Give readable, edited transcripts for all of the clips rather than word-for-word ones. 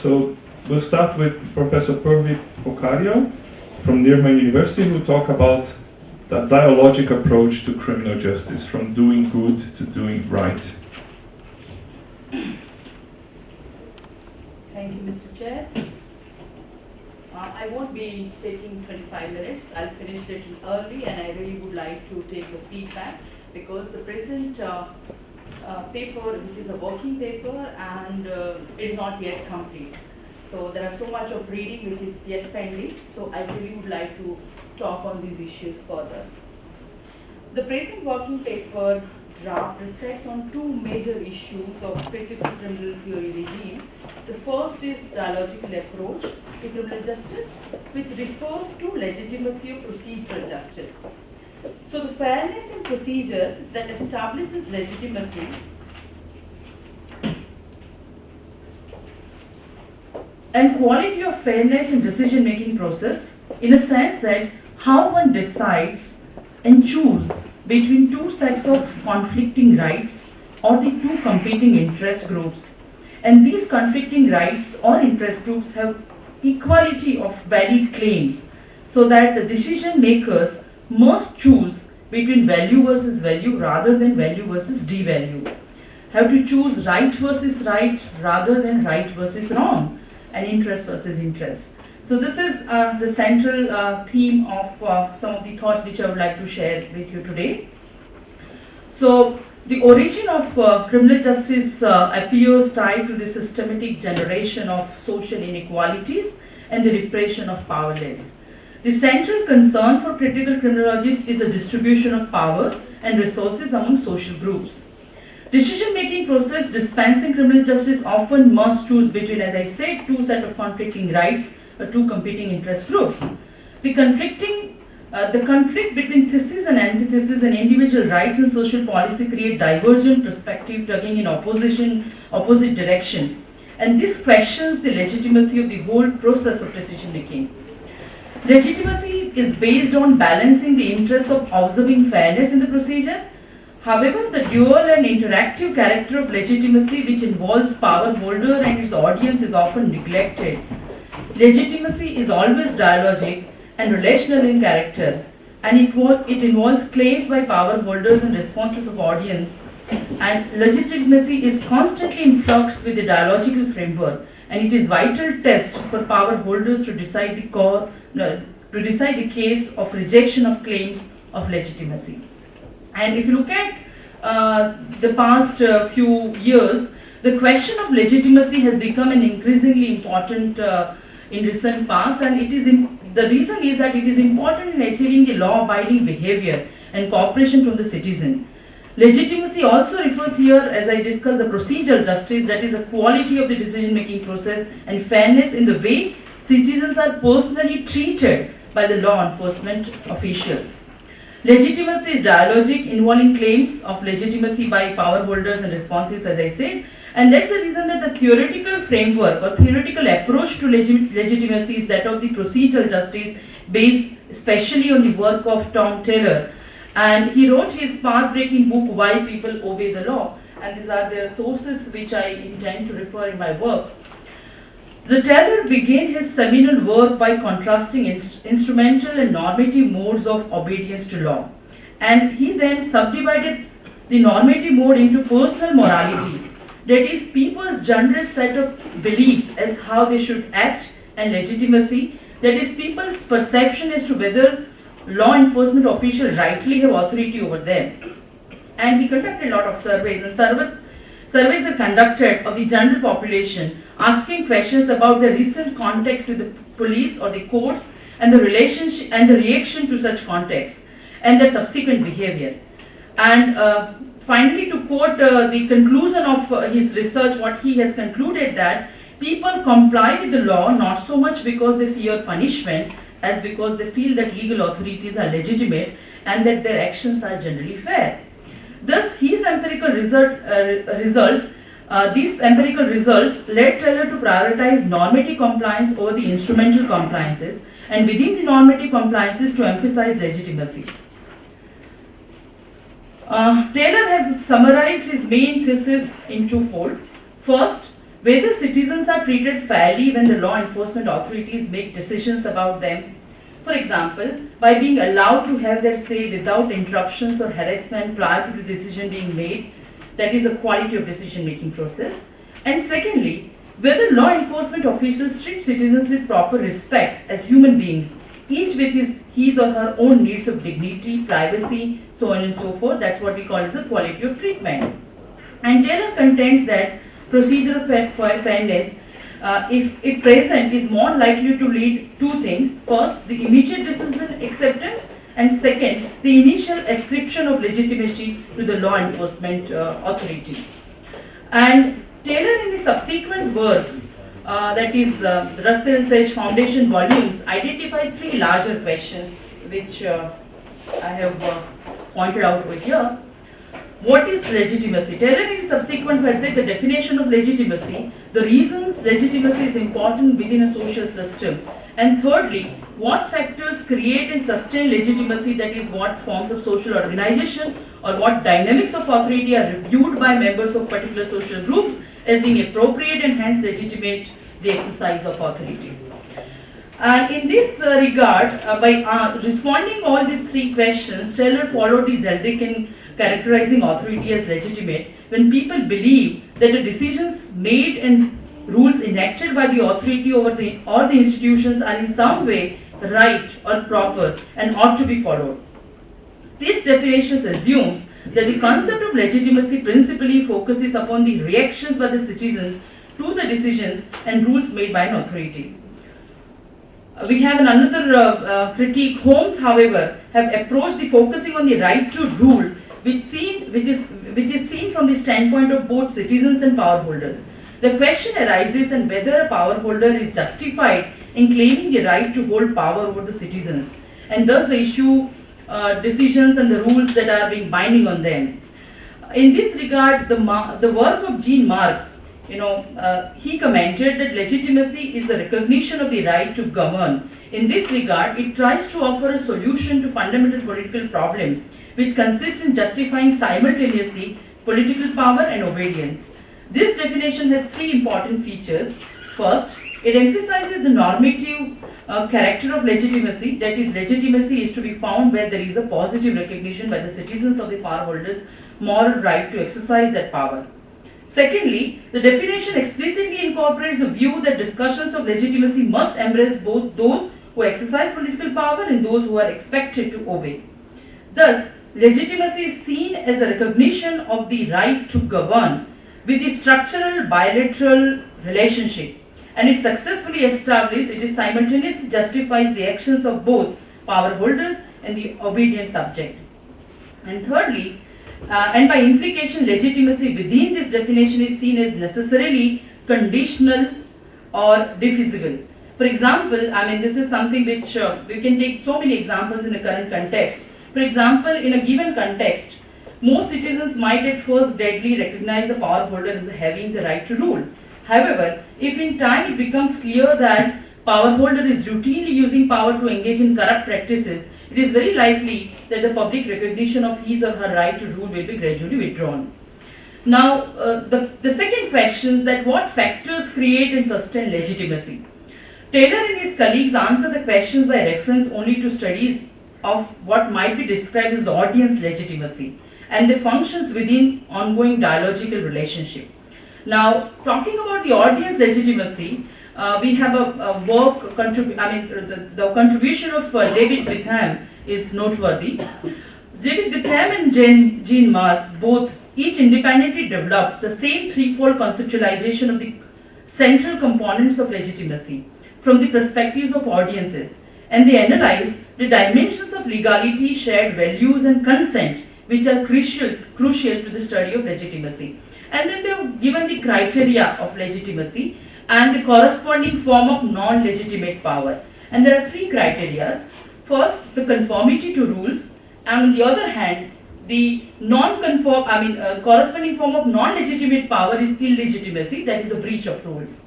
So we'll start with Professor Purvi Pokhriyal from Nirman University, who talk about the dialogic approach to criminal justice, from doing good to doing right. Thank you, Mr. Chair. I won't be taking 25 minutes. I'll finish a little early, and I really would like to take the feedback because the present paper, which is a working paper, and it is not yet complete. So there are so much of reading which is yet pending. So I really would like to talk on these issues further. The present working paper draft reflects on two major issues of critical criminal theory regime. The first is dialogical approach to criminal justice, which refers to legitimacy of procedural justice. So the fairness in procedure that establishes legitimacy and quality of fairness in decision-making process, in a sense that how one decides and choose between two sets of conflicting rights or the two competing interest groups. And these conflicting rights or interest groups have equality of valid claims, so that the decision makers must choose between value versus value rather than value versus devalue. Have to choose right versus right rather than right versus wrong, and interest versus interest. So this is the central theme of some of the thoughts which I would like to share with you today. So the origin of criminal justice appears tied to the systematic generation of social inequalities and the repression of powerless. The central concern for critical criminologists is the distribution of power and resources among social groups. Decision-making process dispensing criminal justice often must choose between, as I said, two sets of conflicting rights or two competing interest groups. The conflict between thesis and antithesis and individual rights in social policy create divergent perspectives tugging in opposite direction. And this questions the legitimacy of the whole process of decision-making. Legitimacy is based on balancing the interest of observing fairness in the procedure. However, the dual and interactive character of legitimacy, which involves power holder and its audience, is often neglected. Legitimacy is always dialogic and relational in character, and it involves claims by power holders and responses of audience. And legitimacy is constantly in flux with the dialogical framework, and it is vital test for power holders to decide the case of rejection of claims of legitimacy. And if you look at the past few years, the question of legitimacy has become an increasingly important in recent past, and the reason is that it is important in achieving the law-abiding behavior and cooperation from the citizen. Legitimacy also refers here, as I discussed, the procedural justice, that is the quality of the decision-making process, and fairness in the way citizens are personally treated by the law enforcement officials. Legitimacy is dialogic, involving claims of legitimacy by power holders and responses, as I said, and that's the reason that the theoretical framework or theoretical approach to legitimacy is that of the procedural justice, based especially on the work of Tom Taylor. And he wrote his path-breaking book, Why People Obey the Law, and these are the sources which I intend to refer in my work. The Taylor began his seminal work by contrasting instrumental and normative modes of obedience to law. And he then subdivided the normative mode into personal morality, that is, people's general set of beliefs as how they should act, and legitimacy, that is, people's perception as to whether law enforcement officials rightly have authority over them. And he conducted a lot of surveys, and surveys were conducted of the general population, asking questions about the recent context with the police or the courts and the relationship and the reaction to such context and their subsequent behavior. And finally, to quote the conclusion of his research, what he has concluded that people comply with the law not so much because they fear punishment as because they feel that legal authorities are legitimate and that their actions are generally fair. Thus, his empirical these empirical results led Taylor to prioritize normative compliance over the instrumental compliances, and within the normative compliances to emphasize legitimacy. Taylor has summarized his main thesis in twofold. First, whether citizens are treated fairly when the law enforcement authorities make decisions about them. For example, by being allowed to have their say without interruptions or harassment prior to the decision being made, that is a quality of decision making process. And secondly, whether law enforcement officials treat citizens with proper respect as human beings, each with his or her own needs of dignity, privacy, so on and so forth. That's what we call as a quality of treatment. And Taylor contends that procedural fairness, if it present, is more likely to lead two things. First, the immediate decision acceptance, and second, the initial ascription of legitimacy to the law enforcement authority. And Taylor, in his subsequent work, that is Russell Sage Foundation volumes, identified three larger questions, which I have pointed out over here. What is legitimacy? Taylor, in his subsequent work, said the definition of legitimacy, the reasons legitimacy is important within a social system, and thirdly, what factors create and sustain legitimacy, that is, what forms of social organization or what dynamics of authority are reviewed by members of particular social groups as being appropriate and hence legitimate the exercise of authority. And in this regard, by responding all these three questions, Taylor followed the Zeldrick in characterizing authority as legitimate when people believe that the decisions made and rules enacted by the authority over the institutions are in some way right or proper and ought to be followed. This definition assumes that the concept of legitimacy principally focuses upon the reactions by the citizens to the decisions and rules made by an authority. We have another critique. Holmes, however, have approached the focusing on the right to rule, which is seen from the standpoint of both citizens and power holders. The question arises on whether a power holder is justified in claiming the right to hold power over the citizens, and thus the issue decisions and the rules that are being binding on them. In this regard, the work of Jean Marc, he commented that legitimacy is the recognition of the right to govern. In this regard, it tries to offer a solution to fundamental political problem, which consists in justifying simultaneously political power and obedience. This definition has three important features. First, it emphasizes the normative character of legitimacy, that is, legitimacy is to be found where there is a positive recognition by the citizens of the power holders' moral right to exercise that power. Secondly, the definition explicitly incorporates the view that discussions of legitimacy must embrace both those who exercise political power and those who are expected to obey. Thus, legitimacy is seen as a recognition of the right to govern with the structural bilateral relationship, and if successfully established, it is simultaneously justifies the actions of both power holders and the obedient subject. And thirdly, and by implication, legitimacy within this definition is seen as necessarily conditional or divisible. For example, this is something which we can take so many examples in the current context. For example, in a given context, most citizens might at first gladly recognize the power holder as having the right to rule. However, if in time it becomes clear that power holder is routinely using power to engage in corrupt practices, it is very likely that the public recognition of his or her right to rule will be gradually withdrawn. Now, the second question is that what factors create and sustain legitimacy? Taylor and his colleagues answer the questions by reference only to studies of what might be described as the audience legitimacy and the functions within ongoing dialogical relationship. Now, talking about the audience legitimacy, we have a work, the contribution of David Bitham is noteworthy. David Bitham and Jean Marc both each independently developed the same threefold conceptualization of the central components of legitimacy from the perspectives of audiences, and they analyze the dimensions of legality, shared values and consent which are crucial to the study of legitimacy. And then they have given the criteria of legitimacy and the corresponding form of non-legitimate power. And there are three criteria. First, the conformity to rules, and on the other hand, the corresponding form of non-legitimate power is illegitimacy, that is a breach of rules.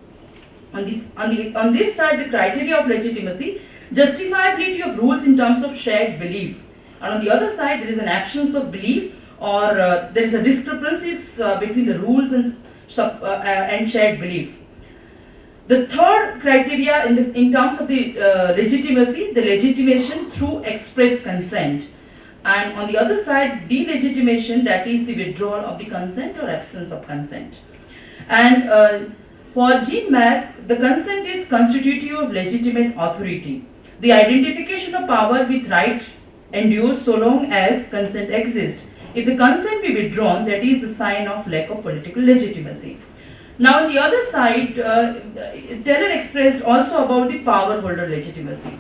On this side, the criteria of legitimacy, justifiability of rules in terms of shared belief. And on the other side, there is an absence of belief, or there is a discrepancies between the rules and and shared belief. The third criteria in terms of the legitimacy, the legitimation through express consent. And on the other side, delegitimation, that is the withdrawal of the consent or absence of consent. And for Jean-Marc, the consent is constitutive of legitimate authority. The identification of power with right endures so long as consent exists. If the consent be withdrawn, that is the sign of lack of political legitimacy. Now on the other side, Taylor expressed also about the power holder legitimacy.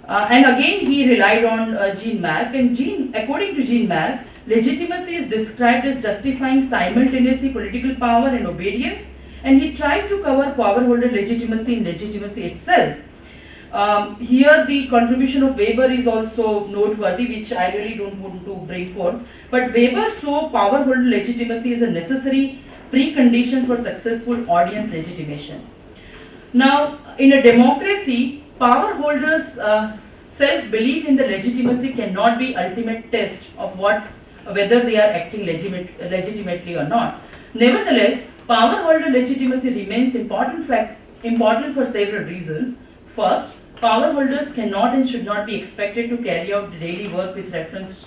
And again he relied on Jean-Marc, and according to Jean-Marc, legitimacy is described as justifying simultaneously political power and obedience, and he tried to cover power holder legitimacy in legitimacy itself. Here the contribution of Weber is also noteworthy, which I really don't want to bring forth, but Weber saw power holder legitimacy as a necessary precondition for successful audience legitimation. Now, in a democracy, power holders' self-belief in the legitimacy cannot be ultimate test of whether they are acting legitimately or not. Nevertheless, power holder legitimacy remains important for several reasons. First, power holders cannot and should not be expected to carry out daily work with reference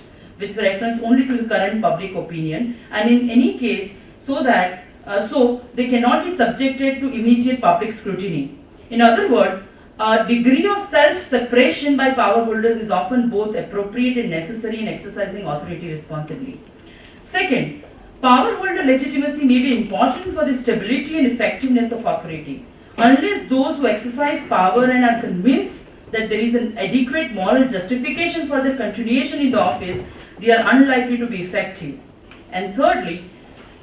only to the current public opinion, and in any case, so they cannot be subjected to immediate public scrutiny. In other words, a degree of self-separation by power holders is often both appropriate and necessary in exercising authority responsibly. Second, power holder legitimacy may be important for the stability and effectiveness of authority. Unless those who exercise power and are convinced that there is an adequate moral justification for their continuation in the office, they are unlikely to be effective. And thirdly,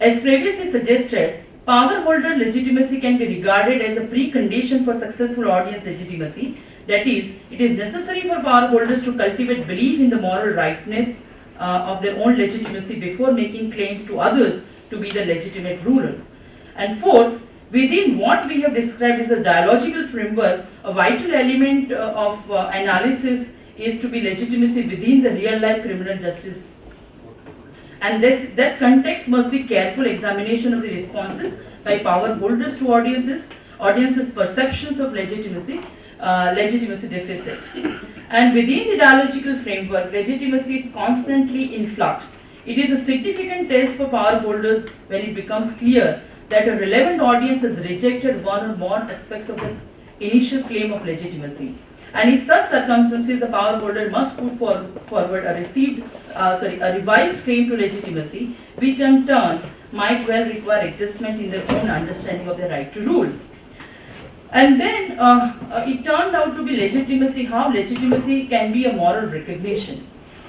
as previously suggested, power holder legitimacy can be regarded as a precondition for successful audience legitimacy. That is, it is necessary for power holders to cultivate belief in the moral rightness of their own legitimacy before making claims to others to be the legitimate rulers. And fourth, within what we have described as a dialogical framework, a vital element of analysis is to be legitimacy within the real-life criminal justice. And that context must be careful examination of the responses by power holders to audiences' perceptions of legitimacy deficit. And within the dialogical framework, legitimacy is constantly in flux. It is a significant test for power holders when it becomes clear that a relevant audience has rejected one or more aspects of the initial claim of legitimacy. And in such circumstances, the power holder must put forward a revised claim to legitimacy, which in turn might well require adjustment in their own understanding of their right to rule. And then it turned out to be legitimacy, how legitimacy can be a moral recognition.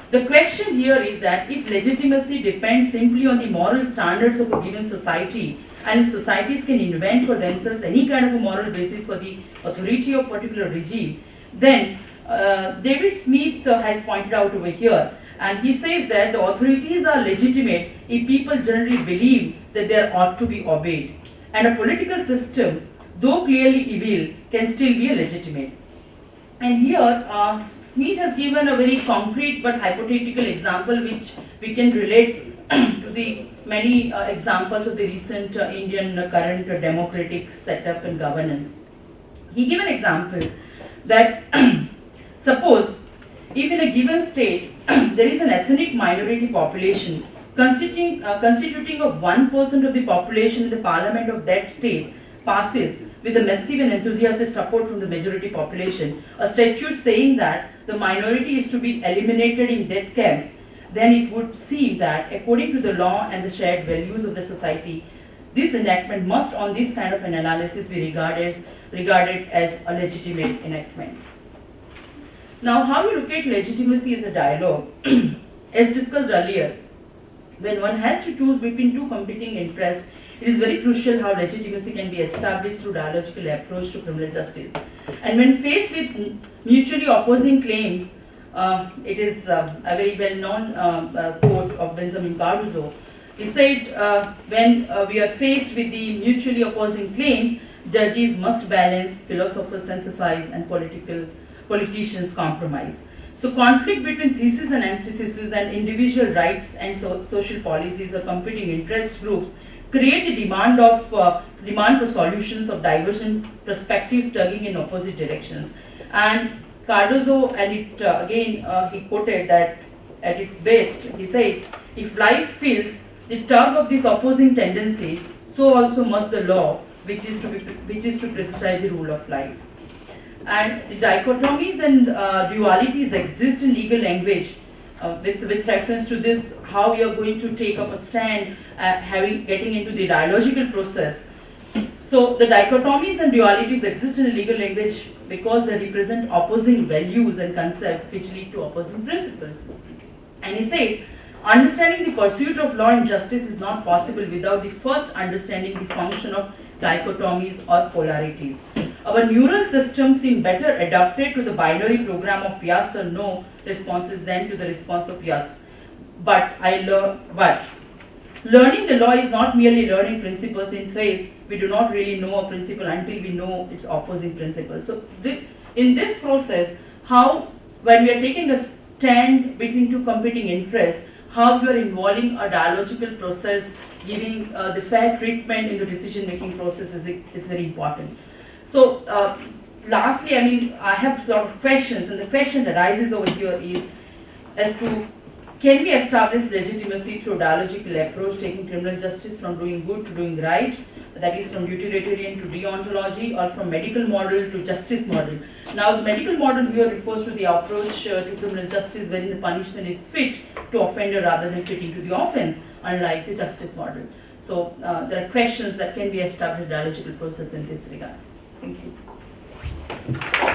The question here is that if legitimacy depends simply on the moral standards of a given society, and if societies can invent for themselves any kind of a moral basis for the authority of a particular regime, then David Smith has pointed out over here, and he says that the authorities are legitimate if people generally believe that they ought to be obeyed. And a political system, though clearly evil, can still be legitimate. And here, Smith has given a very concrete but hypothetical example which we can relate to the many examples of the recent Indian current democratic setup and governance. He gave an example that suppose if in a given state there is an ethnic minority population constituting of 1% of the population in the parliament of that state passes with a massive and enthusiastic support from the majority population, a statute saying that the minority is to be eliminated in death camps, then it would seem that according to the law and the shared values of the society, this enactment must on this kind of an analysis be regarded as a legitimate enactment. Now, how we look at legitimacy as a dialogue, as discussed earlier, when one has to choose between two competing interests, it is very crucial how legitimacy can be established through dialogical approach to criminal justice. And when faced with mutually opposing claims, it is a very well-known quote of Benjamin Cardozo. He said, when we are faced with the mutually opposing claims, judges must balance, philosophers synthesize, and politicians compromise. So conflict between thesis and antithesis and individual rights and social policies or competing interest groups create the demand for solutions of divergent perspectives tugging in opposite directions. And Cardozo, and it he quoted that at its best, he said, if life feels the tug of these opposing tendencies, so also must the law, which is to prescribe the rule of life. And the dichotomies and dualities exist in legal language with reference to this, how we are going to take up a stand, getting into the dialogical process. So the dichotomies and dualities exist in legal language because they represent opposing values and concepts which lead to opposing principles. And he said, understanding the pursuit of law and justice is not possible without the first understanding the function of dichotomies or polarities. Our neural systems seem better adapted to the binary program of yes or no responses than to the response of yes. But learning the law is not merely learning principles in phase. We do not really know a principle until we know its opposing principle. So in this process, when we are taking a stand between two competing interests, how you are involving a dialogical process, giving the fair treatment in the decision-making process is very important. So lastly, I have a lot of questions, and the question that arises over here is as to, can we establish legitimacy through dialogical approach, taking criminal justice from doing good to doing right, that is from utilitarian to deontology, or from medical model to justice model? Now, the medical model here refers to the approach to criminal justice wherein the punishment is fit to offender rather than fitting to the offense, unlike the justice model. So there are questions that can be established dialogical process in this regard. Thank you.